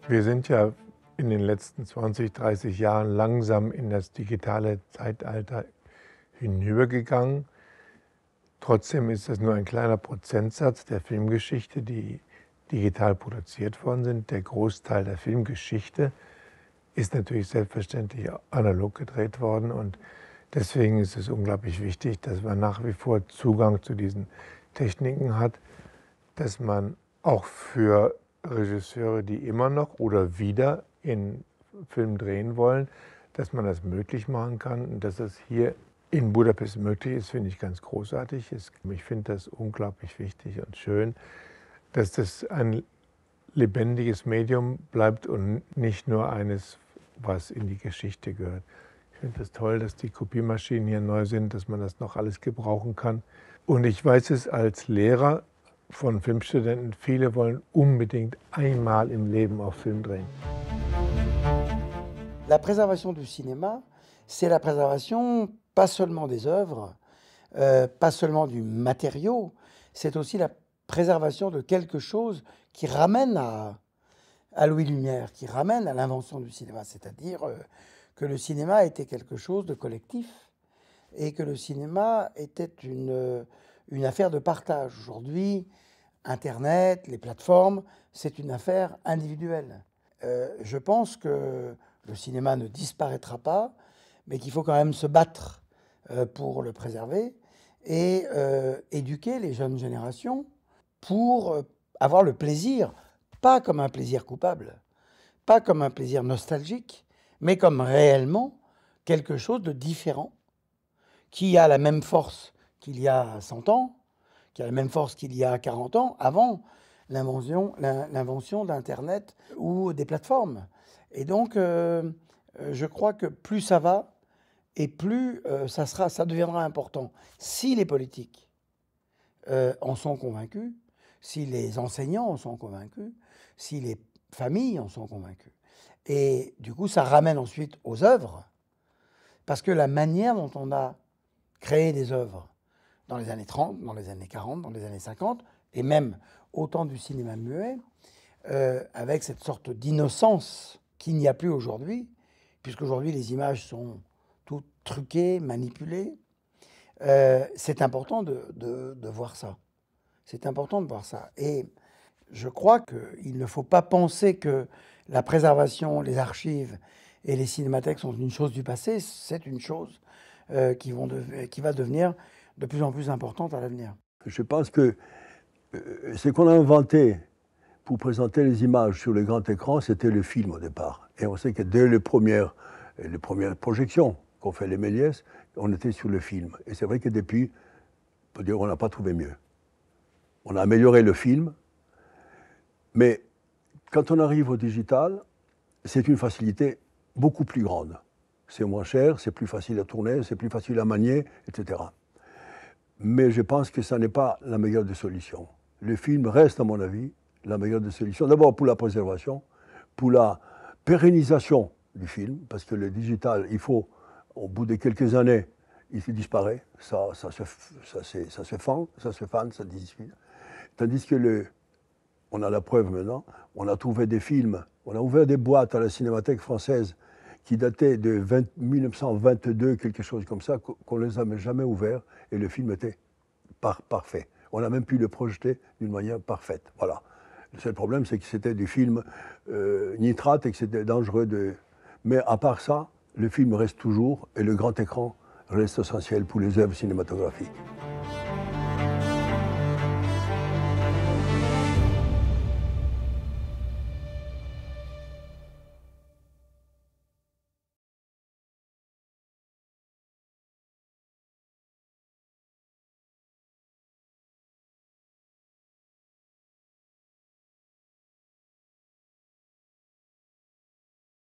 Wir sind ja in den letzten 20, 30 Jahren langsam in das digitale Zeitalter hinübergegangen. Trotzdem ist das nur ein kleiner Prozentsatz der Filmgeschichte, die digital produziert worden sind. Der Großteil der Filmgeschichte ist natürlich selbstverständlich analog gedreht worden. Und deswegen ist es unglaublich wichtig, dass man nach wie vor Zugang zu diesen Techniken hat, dass man auch für Regisseure, die immer noch oder wieder in Film drehen wollen, dass man das möglich machen kann. Und dass das hier in Budapest möglich ist, finde ich ganz großartig. Ich finde das unglaublich wichtig und schön, dass das ein lebendiges Medium bleibt und nicht nur eines, was in die Geschichte gehört. Ich finde es toll, dass die Kopiermaschinen hier neu sind, dass man das noch alles gebrauchen kann. Und ich weiß es als Lehrer von Filmstudenten, viele wollen unbedingt einmal im Leben auf Film drehen. La préservation du cinéma, c'est la préservation pas seulement des œuvres, pas seulement du matériau, c'est aussi la préservation de quelque chose qui ramène à Louis Lumière, qui ramène à l'invention du cinéma, c'est-à-dire que le cinéma était quelque chose de collectif et que le cinéma était une affaire de partage. Aujourd'hui, Internet, les plateformes, c'est une affaire individuelle. Je pense que le cinéma ne disparaîtra pas, mais qu'il faut quand même se battre pour le préserver et éduquer les jeunes générations pour avoir le plaisir, pas comme un plaisir coupable, pas comme un plaisir nostalgique, mais comme réellement quelque chose de différent, qui a la même force qu'il y a 100 ans, qui a la même force qu'il y a 40 ans, avant l'invention d'Internet ou des plateformes. Et donc, je crois que plus ça va, et plus ça deviendra important. Si les politiques en sont convaincus, si les enseignants en sont convaincus, si les familles en sont convaincues. Et du coup, ça ramène ensuite aux œuvres, parce que la manière dont on a créé des œuvres dans les années 30, dans les années 40, dans les années 50, et même au temps du cinéma muet, avec cette sorte d'innocence qu'il n'y a plus aujourd'hui, puisqu'aujourd'hui les images sont toutes truquées, manipulées, c'est important de voir ça. C'est important de voir ça. Et je crois qu'il ne faut pas penser que la préservation, les archives et les cinémathèques sont une chose du passé. C'est une chose qui va devenir de plus en plus importante à l'avenir. Je pense que ce qu'on a inventé pour présenter les images sur le grand écran, c'était le film au départ. Et on sait que dès les premières projections qu'ont fait les Méliès, on était sur le film. Et c'est vrai que depuis, on peut dire qu'on n'a pas trouvé mieux. On a amélioré le film, mais quand on arrive au digital, c'est une facilité beaucoup plus grande. C'est moins cher, c'est plus facile à tourner, c'est plus facile à manier, etc. Mais je pense que ça n'est pas la meilleure des solutions. Le film reste, à mon avis, la meilleure des solutions. D'abord pour la préservation, pour la pérennisation du film, parce que le digital, il faut, au bout de quelques années, il disparaît, ça se fane, ça disparaît. Tandis que on a la preuve maintenant, on a trouvé des films, on a ouvert des boîtes à la Cinémathèque française qui dataient de 1922, quelque chose comme ça, qu'on ne les avait jamais ouverts, et le film était parfait. On a même pu le projeter d'une manière parfaite. Voilà. Le seul problème, c'est que c'était du film nitrate et que c'était dangereux de... Mais à part ça, le film reste toujours, et le grand écran reste essentiel pour les œuvres cinématographiques.